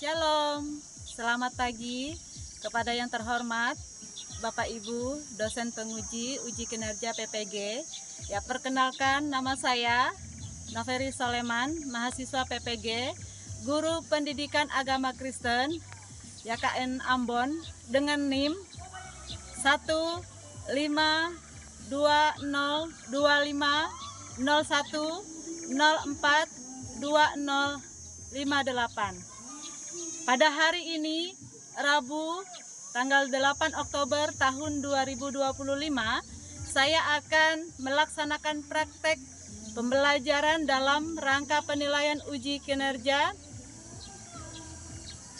Shalom, selamat pagi kepada yang terhormat Bapak Ibu, dosen penguji uji kinerja PPG. Ya, perkenalkan nama saya Noveri Soleman, mahasiswa PPG, guru pendidikan agama Kristen, YKN Ambon dengan NIM 152205001042058. Pada hari ini, Rabu, tanggal 8 Oktober tahun 2025, saya akan melaksanakan praktek pembelajaran dalam rangka penilaian uji kinerja.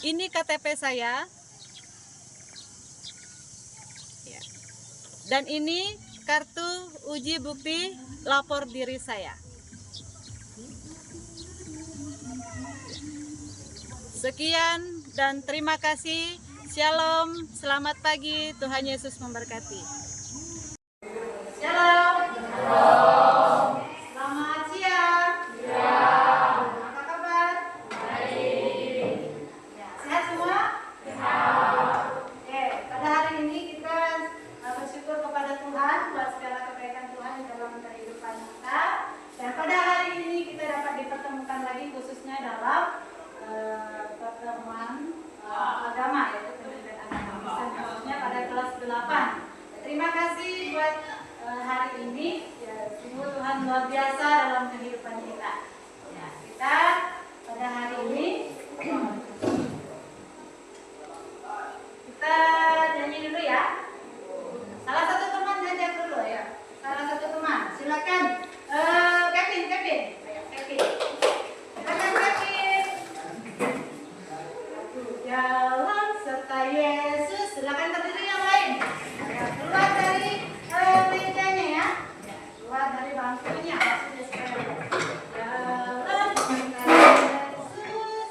Ini KTP saya. Dan ini kartu uji bukti lapor diri saya. Sekian dan terima kasih. Shalom, selamat pagi, Tuhan Yesus memberkati. Shalom. Selamat siang. Apa kabar? Baik. Sehat semua? Sehat. Oke, pada hari ini kita bersyukur kepada Tuhan buat segala kebaikan Tuhan di dalam kehidupan kita. Dan pada hari ini kita dapat dipertemukan lagi khususnya dalam pertemuan agama, yaitu pendidikan agama Kristen, khususnya pada kelas 8. Terima kasih buat hari ini. Ya, sungguh Tuhan luar biasa dalam kehidupan kita. Ya, kita pada hari ini kita nyanyi dulu ya. Salah satu teman ngajak dulu ya. Salah satu teman, silakan. Kevin. Ayo, Kevin. Silakan Kevin. Jalan serta Yesus. Silakan berdiri yang lain. Ya, keluar dari mejanya ya. Keluar dari bangkunya. Maksudnya sekali. Jalan serta Yesus.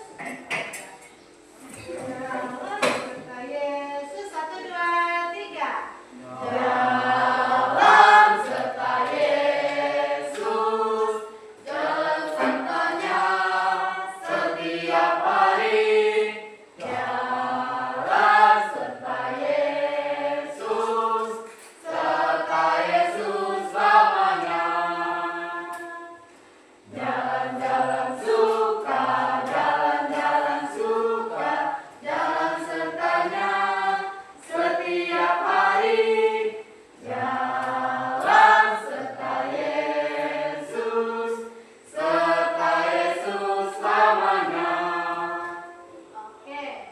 Jalan serta Yesus. 1, 2, 3. Jalan serta Yesus. Jalan sertanya setiap hari. Jalan serta Yesus. Serta Yesus selamanya. Jalan-jalan suka, jalan-jalan suka, jalan sertanya setiap hari. Jalan serta Yesus selamanya. Oke,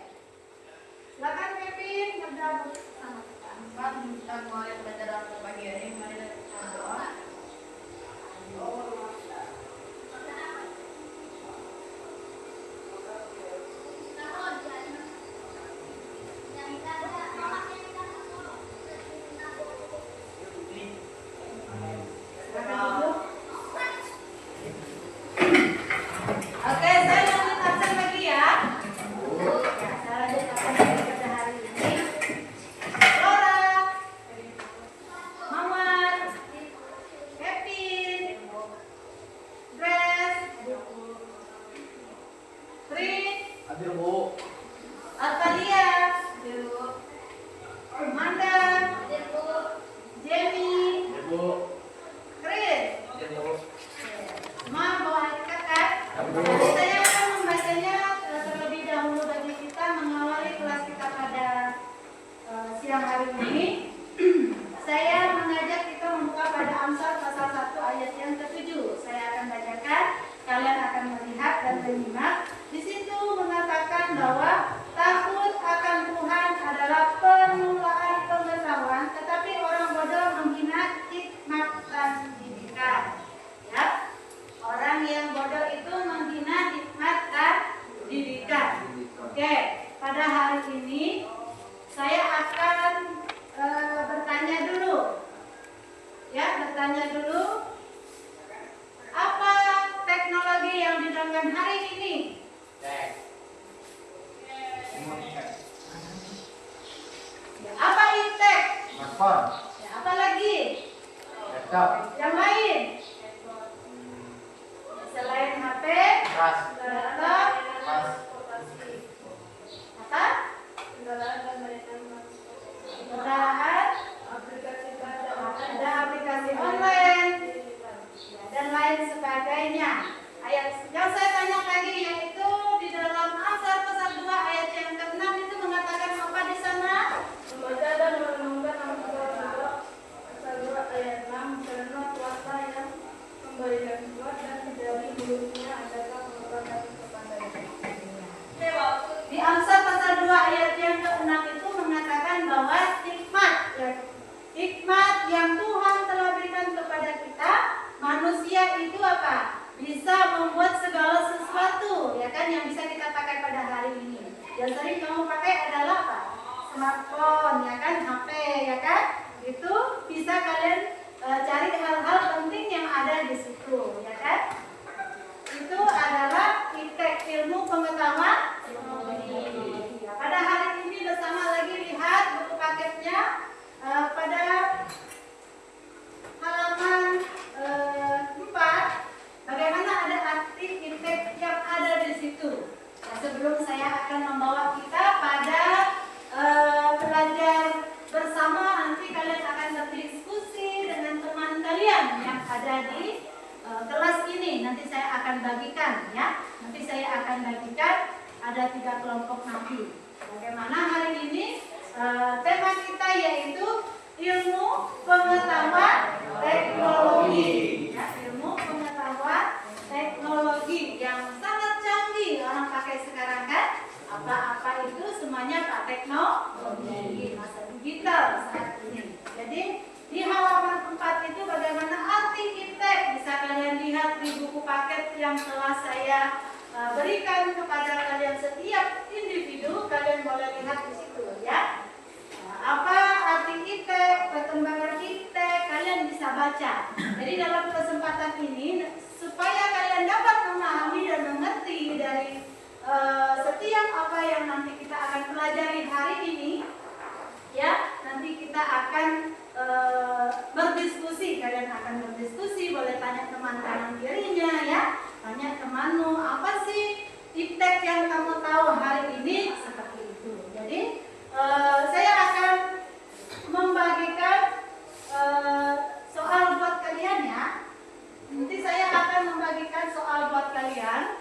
silakan Kevin bergabung sama kita. Kita mulai belajar pagi ini. Mari kita berdoa. Silakan duduk. Oke, saya lanjut absen lagi ya. Saya lanjut absen lagi pada hari ini. Flora, Mawar, Kevin, Grace, Prit, Hadir, Bu. Artalia, Amanda, Jenny, Hadir, Bu. Chris. Hadir, Bu. Semua bawa ikat kan? Jadi saya akan membacanya terlebih dahulu bagi kita mengawali kelas kita pada siang hari ini. Saya mengajak kita membuka pada Amsal pasal 1 ayat yang ke-7. Saya akan bacakan, kalian akan melihat dan menyimak. Di situ mengatakan bahwa takut akan Tuhan adalah permulaan pengetahuan, tetapi orang bodoh menghina hikmat dan didikan. Ya. Orang yang bodoh itu menghina hikmat dan didikan. Oke, pada hari ini saya akan bertanya dulu. Ya, bertanya dulu. Apa teknologi yang digunakan hari ini? Apa iptek? Smartphone. Ya, apa lagi? Laptop. Yang lain? Selain HP, Tas. laptop, Tas. 2 ayat yang ke-6 itu mengatakan bahwa hikmat yang Tuhan telah berikan kepada kita, manusia itu apa? Bisa membuat segala sesuatu, ya kan, yang bisa kita pakai pada hari ini. Yang sering kamu pakai adalah apa? Smartphone, ya kan, HP, ya kan? Itu bisa kalian cari hal-hal penting yang ada di situ, ya kan? Itu adalah ilmu pengetahuan. Ya, pada hari ini bersama lagi lihat buku paketnya pada halaman 4. Bagaimana ada arti impact yang ada di situ. Nah, sebelum saya akan membawa kita pada belajar bersama, nanti kalian akan berdiskusi dengan teman kalian yang ada di kelas ini. Nanti saya akan bagikan, ya. Nanti saya akan bagikan ada 3 kelompok nanti. Bagaimana hari ini tema kita yaitu ilmu pengetahuan teknologi. Ya, ilmu pengetahuan teknologi yang sangat canggih orang pakai sekarang, kan? Apa-apa itu semuanya Pak teknologi, masa digital saat ini. Jadi di halaman 4 itu bagaimana arti impact bisa kalian lihat di buku paket yang telah saya berikan kepada kalian setiap individu. Kalian boleh lihat di situ, ya. Apa arti impact, perkembangan impact, kalian bisa baca. Jadi dalam kesempatan ini supaya kalian dapat memahami dan mengerti dari setiap apa yang nanti kita akan pelajari hari ini, ya, nanti kita akan berdiskusi. Kalian akan berdiskusi, boleh tanya teman-teman dirinya, ya, tanya temanmu, apa sih impact yang kamu tahu hari ini, seperti itu. Jadi saya akan membagikan soal buat kalian, ya. Nanti saya akan membagikan soal buat kalian.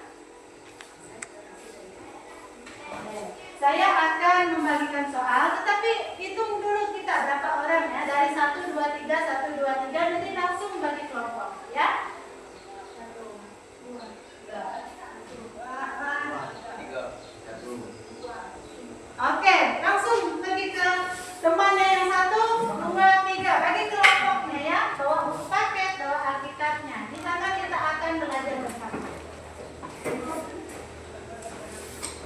Saya akan membagikan soal, tetapi hitung dulu kita berapa orang, ya. Dari 1, 2, 3, 1, 2, 3, nanti langsung bagi kelompok, ya. 1, 2, 3. Oke, langsung pergi ke temannya yang 1, 2, 3. Bagi kelompoknya, ya. Bawa buku paket, bawa Alkitabnya. Di sana kita akan belajar bersama.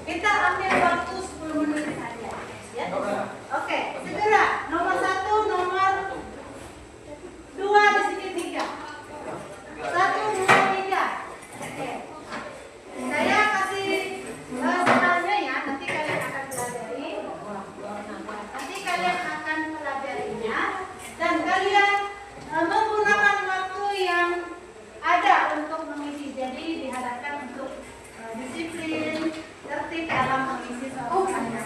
Kita ambil waktu 10 menit saja, ya. Oke, segera. Nomor 1, nomor 2 di sini 3. 1, 2, 3. Oke. Saya kasih soalnya, ya. Nanti kalian akan pelajari. Nanti kalian akan pelajarinya dan kalian menggunakan waktu yang ada untuk mengisi. Jadi diharapkan untuk disiplin, tertib dalam mengisi soal kalian.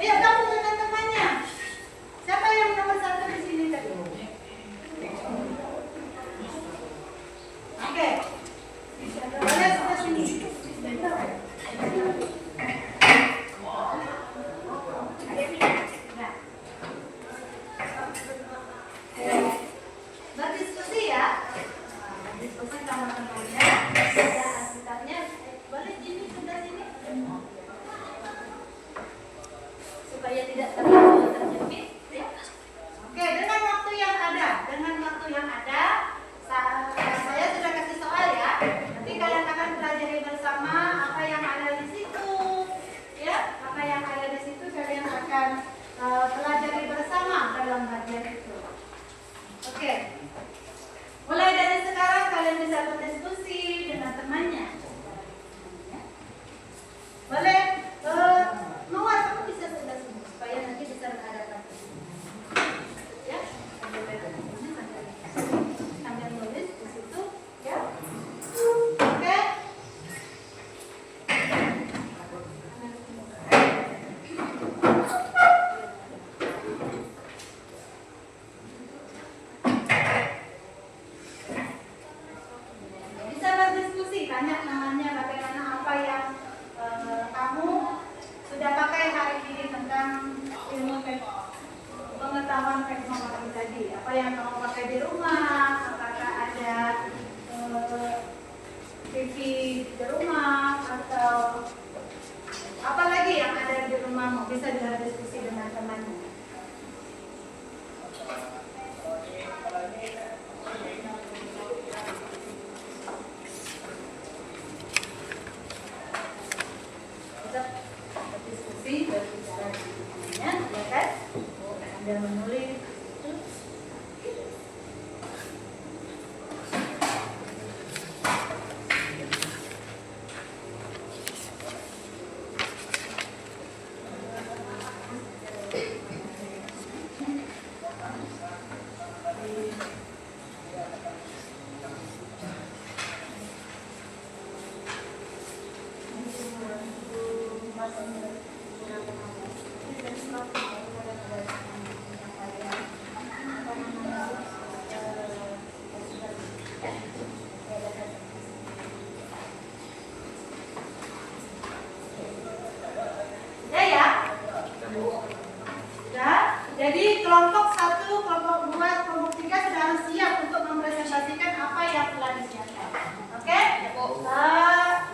Ayo kamu dengan temannya. Siapa yang nomor 1 di sini tadi? Oke. Boleh sudah sini. Berdiskusi, ya. Berdiskusi sama temannya. Ada Alkitabnya. Boleh sini, sudah sini. Supaya tidak terlalu terjepit, ya. Oke, dengan waktu yang ada, saya sudah kasih soal, ya. Nanti kalian akan pelajari bersama apa yang ada di situ, ya. Apa yang ada di situ kalian akan pelajari bersama dalam bagian itu. Oke. Mulai dari sekarang kalian bisa berdiskusi dengan temannya. Boleh, Mawar, kamu bisa sebelah sini supaya nanti bisa berhadapan. Ya, sambil nulis di situ, ya. Oke. teknologi tadi. Apa yang kamu pakai di rumah? Apakah ada TV di rumah atau apa lagi yang ada di rumahmu? Bisa juga diskusi dengan temanmu. Diskusi berbicara dengan temannya, ya kan? Anda menulis. Jadi kelompok 1, kelompok 2, kelompok 3 sudah harus siap untuk mempresentasikan apa yang telah disiapkan. Oke?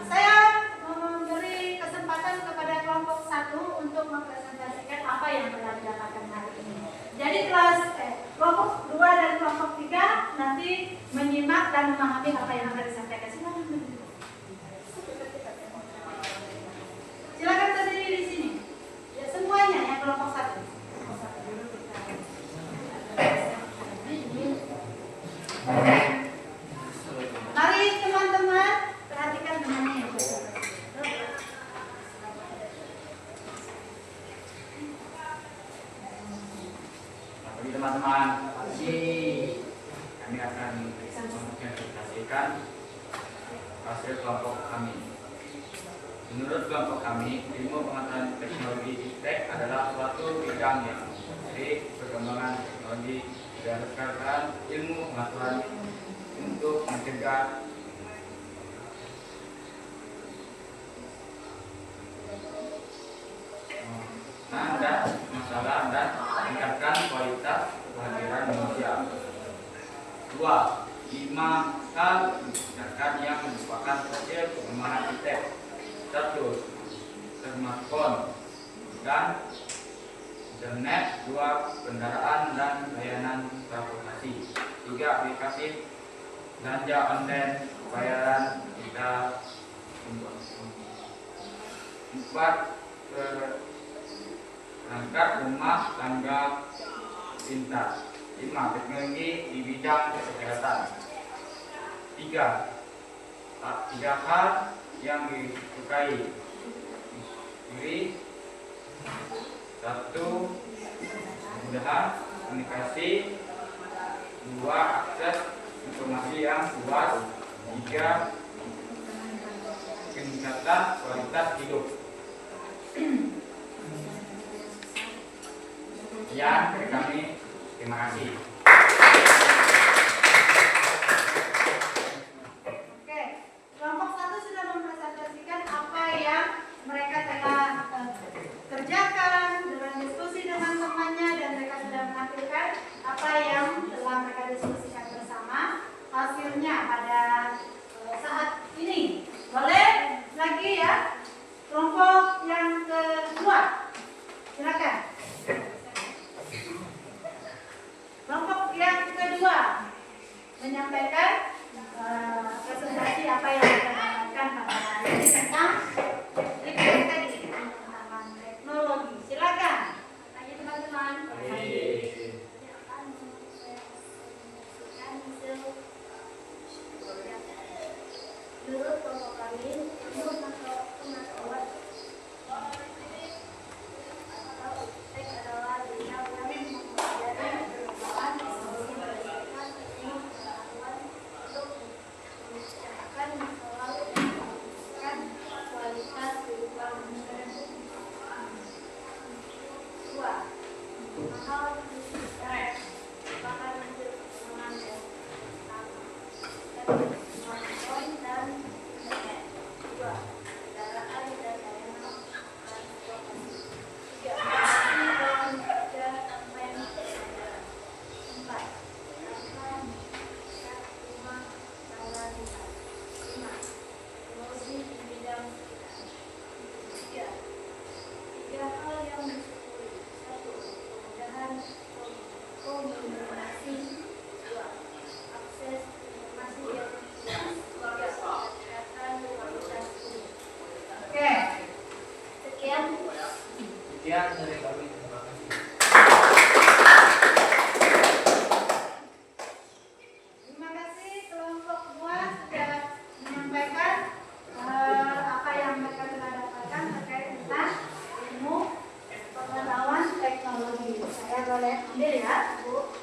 Saya memberi kesempatan kepada kelompok 1 untuk mempresentasikan apa yang telah didapatkan hari ini. Jadi kelompok 2 dan kelompok 3 nanti menyimak dan memahami apa yang akan disampaikan. Silakan berdiri di sini. Ya, semuanya yang kelompok 1. Mari teman-teman perhatikan temannya. Bagi teman-teman, kami akan mempresentasikan hasil kelompok kami. Menurut kelompok kami, ilmu pengetahuan teknologi iptek adalah suatu bidang yang dari perkembangan teknologi berdasarkan ilmu pengetahuan untuk mencegah masalah dan meningkatkan kualitas kehadiran manusia. 2. 5 hal kebijakan yang merupakan hasil pengembangan iptek. 1. Smartphone dan internet. 2. Kendaraan dan layanan transportasi. 3. Aplikasi belanja online, bayaran digital. 4. Perangkat rumah tangga pintar. 5. Teknologi di bidang kesehatan. 3 hal yang disukai diri. 1. Kemudahan komunikasi. 2. Akses informasi yang luas. 3. Peningkatan kualitas hidup. Ya, dari kami terima kasih. Oke, kelompok 1 sudah mempresentasikan apa yang mereka telah kerjakan dengan diskusi dengan temannya, dan mereka sudah menampilkan apa yang telah mereka diskusikan bersama hasilnya pada saat ini. Boleh lagi ya, kelompok yang kedua, silakan. Kelompok yang kedua menyampaikan presentasi apa yang kita dapatkan pada hari ini tentang teknologi. Silakan. Tanya teman-teman. Menurut kelompok kami, ilmu pengetahuan atau iptek adalah bidang yang mempelajari perkembangan teknologi berdasarkan ilmu pengetahuan untuk menciptakan masalah dan meningkatkan kualitas kehidupan manusia. 2. Hal internet merupakan wujud perkembangan yang pertama. Smartphone dan internet. 2. Kendaraan dan layanan transportasi. 3. Aplikasi dan kerja online. Bu.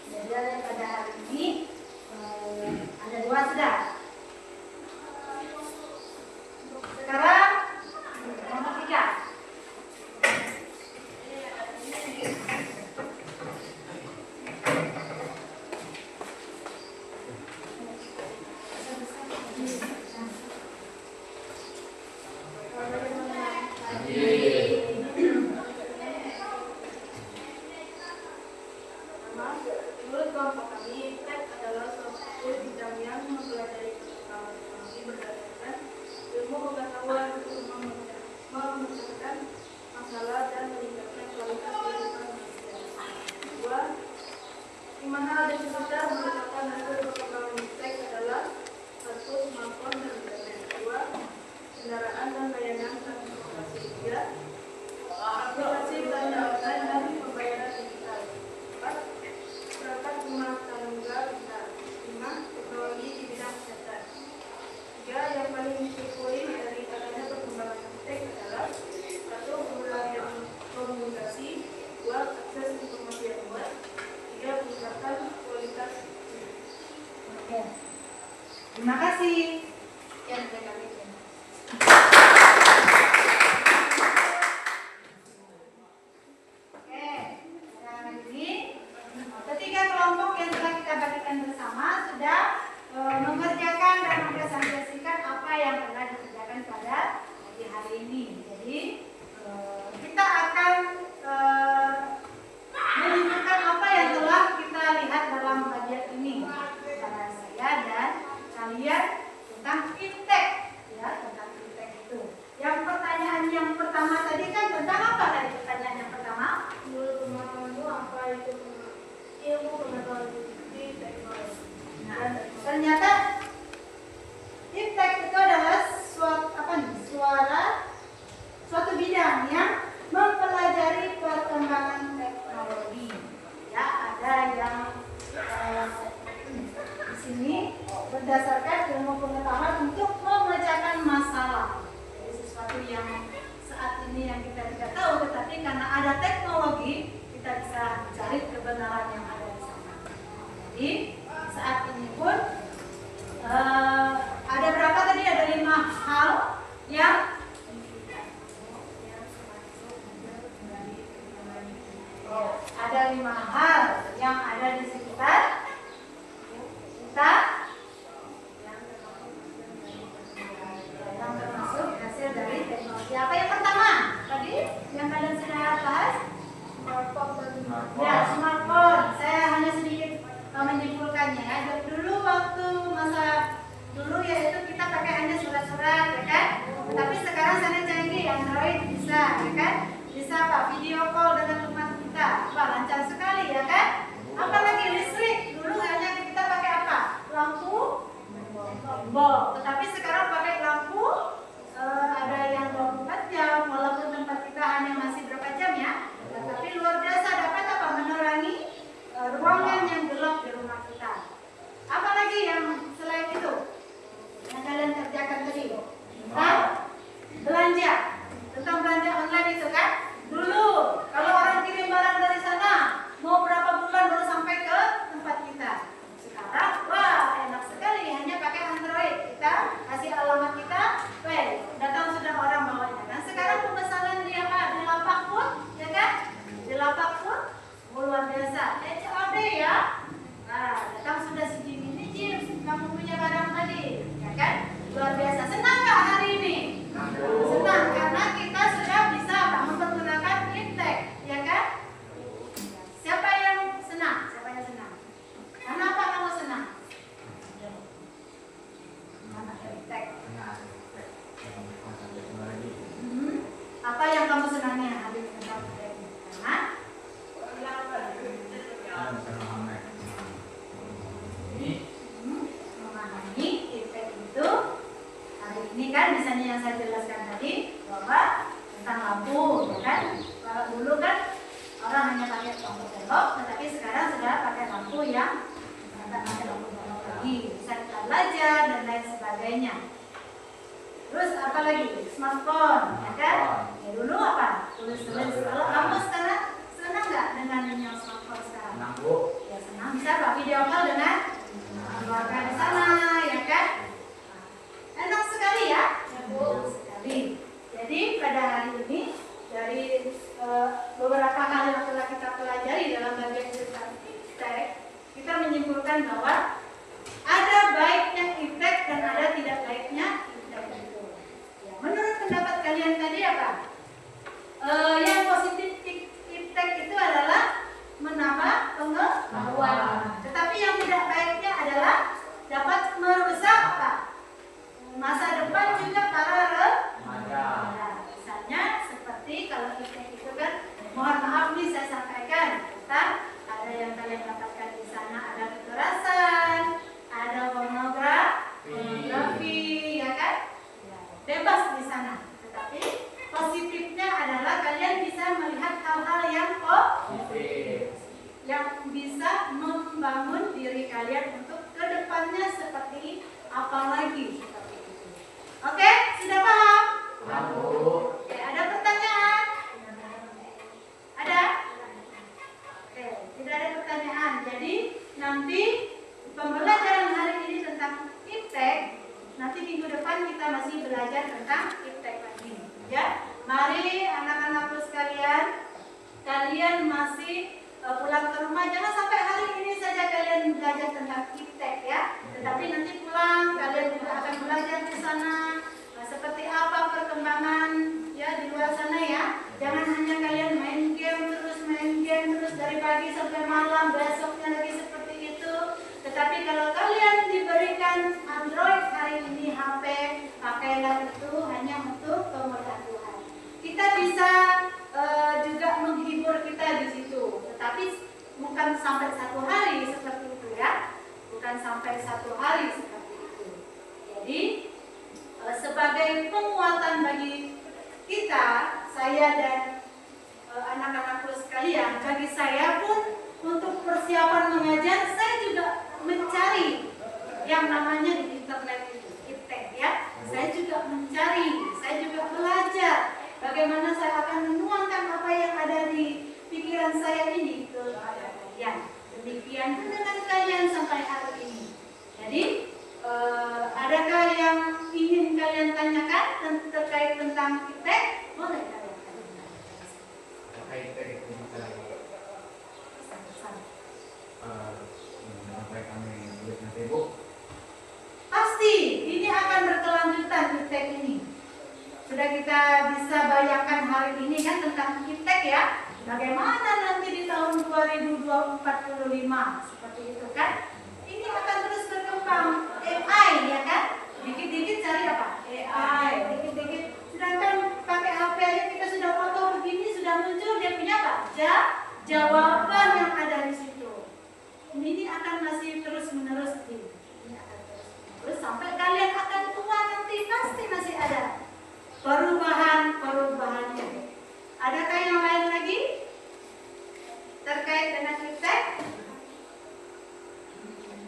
Jadi pada hari ini ada 2 sudah. Sekarang nomor 3. Menurut kelompok kami, TEK adalah suatu bidang yang mempelajari pengetahuan teknologi berdasarkan ilmu pengetahuan untuk memecahkan masalah dan meningkatkan kualitas kehidupan manusia. 2. 5 hal dan sekitar merupakan hasil perkembangan TEK adalah 1. Smartphone dan internet. 2. Kendaraan dan layanan transportasi. 3. Aplikasi belanja online dan pembayaran digital. 4. Perangkat rumah tangga besar. 5. Teknologi di bidang kesehatan. 3. Yang paling disyukuri dari adanya perkembangan TEK adalah 1. Kemudahan komunikasi. 2. Akses informasi yang luas. 3. Peningkatan kualitas hidup. Oke. Terima kasih. Sekian dari kami. Oke, sekarang ini ketiga kelompok yang telah kita bagikan bersama sudah mengerjakan dan mempresentasikan apa yang telah dikerjakan pada pagi hari ini. Jadi kita akan menunjukkan apa yang telah kita lihat dalam kajian ini antara saya dan kalian tentang fintech, ya, tentang fintech itu. Yang pertanyaan yang pertama tadi kan tentang apa tadi pertanyaan yang pertama? Menurut pemahamanmu apa itu ilmu pengetahuan di teknologi? Nah, ternyata fintech itu adalah suatu bidang yang mempelajari perkembangan teknologi. Ya, ada yang di sini berdasarkan ilmu pengetahuan untuk memecahkan masalah. Jadi sesuatu yang saat ini yang kita tidak tahu, tetapi karena ada teknologi kita bisa mencari kebenaran yang ada di sana. Jadi saat ini pun ada berapa tadi? Ada 5 hal yang ada 5 hal yang ada di sekitar kita yang termasuk hasil dari teknologi. Apa yang pertama tadi yang kalian sudah bahas? Ya, smartphone. Saya hanya sedikit menyimpulkannya ya. Dulu waktu masa dulu yaitu kita pakai hanya surat-surat, ya kan? Tapi sekarang sangat canggih, Android bisa, ya kan? Bisa Pak video call dengan teman kita. Wah, lancar sekali, ya kan? Apalagi listrik. Dulu hanya kita pakai apa? Lampu tombol. Tetapi sekarang pakai lampu ada yang 24 jam, walaupun tempat kita hanya masih berapa jam ya. Tapi luar biasa dapat apa? Menerangi ruangan yang gelap di rumah kita. Apalagi yang selain itu yang kalian kerjakan tadi tentang belanja, tentang belanja online itu kan? Dulu kalau orang kirim barang dari sana mau berapa bulan baru sampai ke tempat kita. Sekarang wah enak sekali, hanya pakai Android, kita kasih alamat kita, datang sudah orang bawanya. Dan sekarang pemesanan di lapak pun, ya kan? Di lapak pun luar biasa. COD ya. Nah, datang sudah segini nih Jim, kamu punya barang tadi, ya kan? Luar biasa. Senang nggak hari ini? Senang karena kita sudah bisa mempergunakan fintech, ya kan? Siapa yang senang? Siapa yang senang? Kenapa kamu senang? Karena fintech. Apa yang kamu senangnya hari ini tentang fintech? Karena memahami fintech itu hari ini kan misalnya yang saya jelaskan tadi bahwa tentang lampu, ya kan? Kalau dulu kan orang hanya pakai lampu telok, tetapi sekarang sudah pakai lampu yang pakai lampu teknologi, bisa kita belajar dan lain sebagainya. Terus apa lagi? Smartphone, ya kan? Ya dulu apa? Tulis-tulis. Kalau kamu sekarang senang nggak dengan yang smartphone sekarang? menyimpulkan bahwa ada baiknya iptek dan ada tidak baiknya iptek itu. Ya, menurut pendapat kalian tadi apa? Yang positif iptek itu adalah menambah pengetahuan. Tetapi yang tidak baiknya adalah dapat merusak apa? Masa depan juga para remaja. Misalnya seperti kalau iptek itu kan, mohon maaf nih saya sampaikan, tentang ada yang kalian dapatkan di sana, ada kekerasan, ada pornografi, ya kan? Ya, bebas di sana. Tetapi positifnya adalah kalian bisa melihat hal-hal yang positif, yang bisa membangun diri kalian untuk kedepannya seperti apa lagi. Seperti itu. Oke, sudah paham? Paham, Bu. Oke, ada pertanyaan? Ada? Oke, tidak ada pertanyaan. Jadi nanti pembelajaran hari ini tentang iptek, nanti minggu depan kita masih belajar tentang iptek lagi. Ya, mari anak-anakku sekalian, kalian masih pulang ke rumah. Jangan sampai hari ini saja kalian belajar tentang iptek ya. Tetapi nanti pulang kalian juga akan belajar di sana seperti apa perkembangan ya di luar sana ya. Jangan hanya kalian main game terus dari pagi sampai malam, besoknya lagi seperti itu. Tetapi kalau kalian diberikan Android hari ini HP, pakailah itu hanya untuk kemudahan Tuhan. Kita bisa juga menghibur kita di situ, tetapi bukan sampai 1 hari seperti itu ya, bukan sampai 1 hari seperti itu. Jadi sebagai penguatan bagi kita, saya dan anak-anakku sekalian, bagi saya pun untuk persiapan mengajar, saya juga mencari yang namanya di internet itu, iptek ya. Saya juga mencari, saya juga belajar bagaimana saya akan menuangkan apa yang ada di pikiran saya ini kepada kalian. Demikian pun dengan kalian sampai hari ini. Jadi, adakah yang ingin kalian tanyakan terkait tentang iptek? Boleh kalian tanyakan. Terkait dari sampai kami tulis nanti Bu. Pasti ini akan berkelanjutan iptek ini. Sudah kita bisa bayangkan hari ini kan tentang iptek ya. Bagaimana nanti di tahun 2045 seperti itu kan? Ini akan terus berkembang. AI ya kan? Dikit-dikit cari apa? AI. Dikit-dikit. Sedangkan pakai HP aja kita sudah foto begini sudah muncul dia punya apa? Jawaban yang ada di situ. Ini akan masih terus menerus terus sampai kalian akan tua nanti pasti masih ada perubahannya. Adakah yang lain lagi terkait dengan iptek?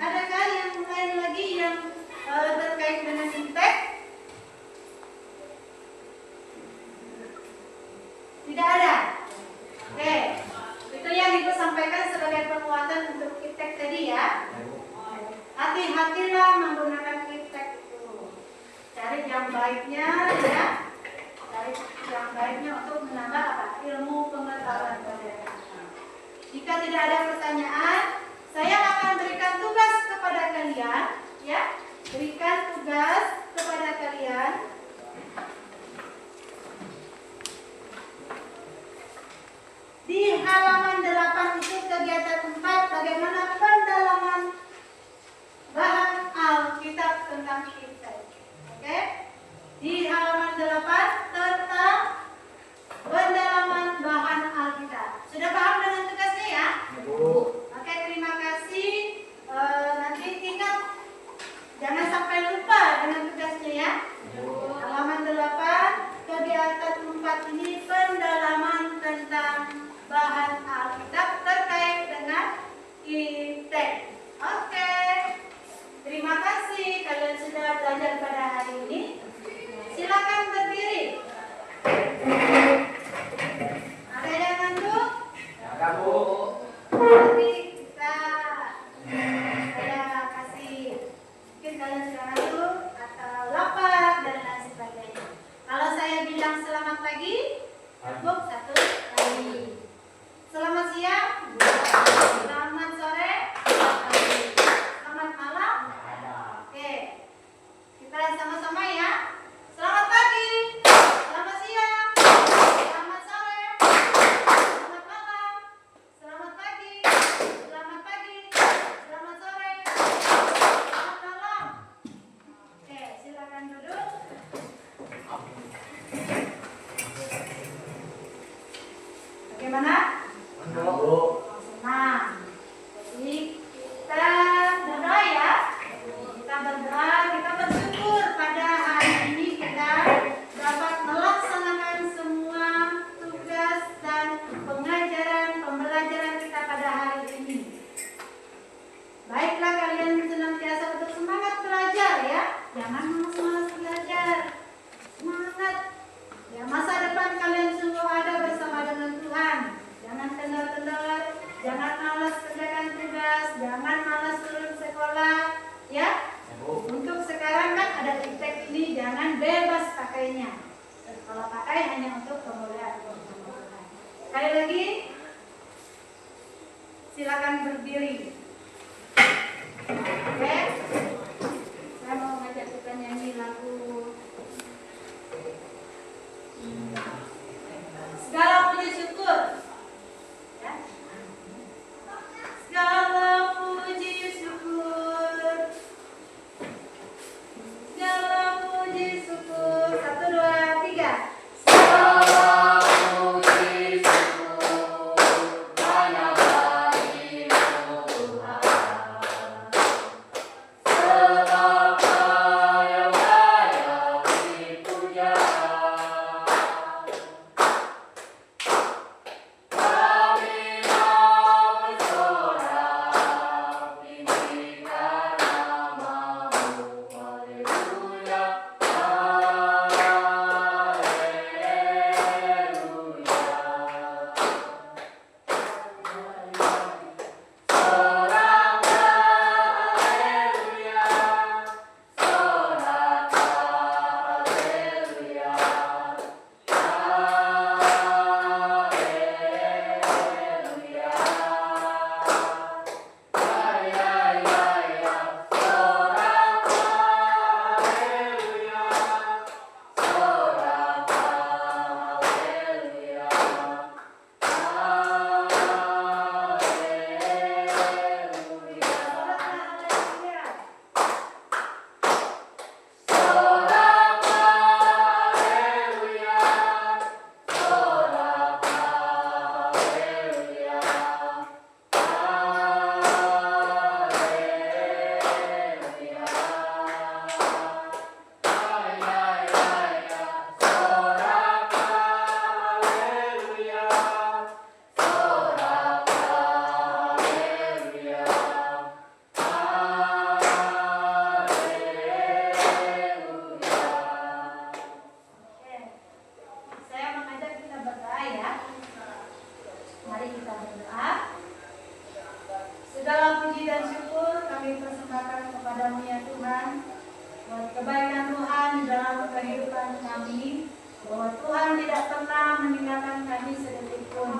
Adakah yang lain lagi yang terkait dengan iptek? Tidak ada. Oke, itu yang Ibu sampaikan sebagai penguatan untuk iptek tadi ya. Hati-hatilah menggunakan iptek itu. Cari yang baiknya ya. Cari yang baiknya untuk menambah apa? Ilmu pengetahuan kalian. Jika tidak ada pertanyaan, saya akan berikan tugas kepada kalian ya. Berikan tugas kepada kalian. Di halaman 8 itu kegiatan 4 bagaimana pendalaman bahan Alkitab tentang iptek. Oke? Di halaman 8 tentang pendalaman bahan Alkitab. Sudah paham dengan tugasnya ya? Bu. Oke, terima kasih. Nanti ingat jangan sampai lupa dengan tugasnya ya. Bu. Halaman 8 kegiatan 4 ini pendalaman tentang bahan Alkitab terkait dengan sendiri. Oke, saya mau ngajak kita nyanyi lagu Segala Puji Syukur. Ya. Segala puji syukur, segala puji syukur. 1, 2, 3. Segala puji dan syukur kami persembahkan kepadamu ya Tuhan, buat kebaikan Tuhan di dalam kehidupan kami, bahwa Tuhan tidak pernah meninggalkan kami sedetik pun.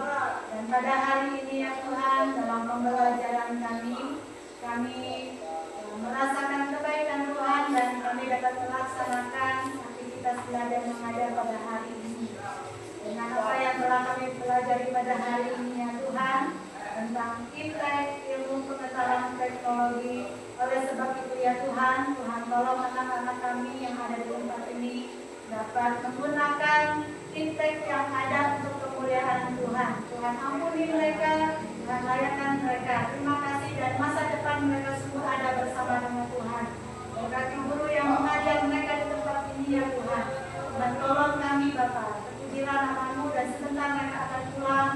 Dan pada hari ini ya Tuhan, dalam pembelajaran kami merasakan kebaikan Tuhan dan kami dapat melaksanakan aktivitas belajar mengajar pada hari ini. Dengan apa yang telah kami pelajari pada hari ini ya Tuhan, tentang iptek, ilmu pengetahuan teknologi. Oleh sebab itu ya Tuhan, Tuhan tolong anak-anak kami yang ada di tempat ini dapat menggunakan iptek yang ada untuk kemuliaan Tuhan. Tuhan ampuni mereka, Tuhan layakan mereka. Terima kasih dan masa depan mereka semua ada bersama dengan Tuhan. Berkati guru yang mengajar mereka di tempat ini ya Tuhan. Tuhan tolong kami Bapa, terpujilah nama-Mu dan sebentar mereka akan pulang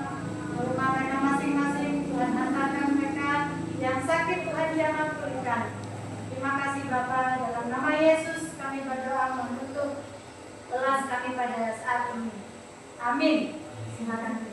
ke rumah mereka masing-masing. Tuhan hantarkan mereka yang sakit, Tuhan jangan pulihkan. Terima kasih Bapa, dalam nama Yesus kami berdoa menutup kelas kami pada saat ini. Amin. Silakan.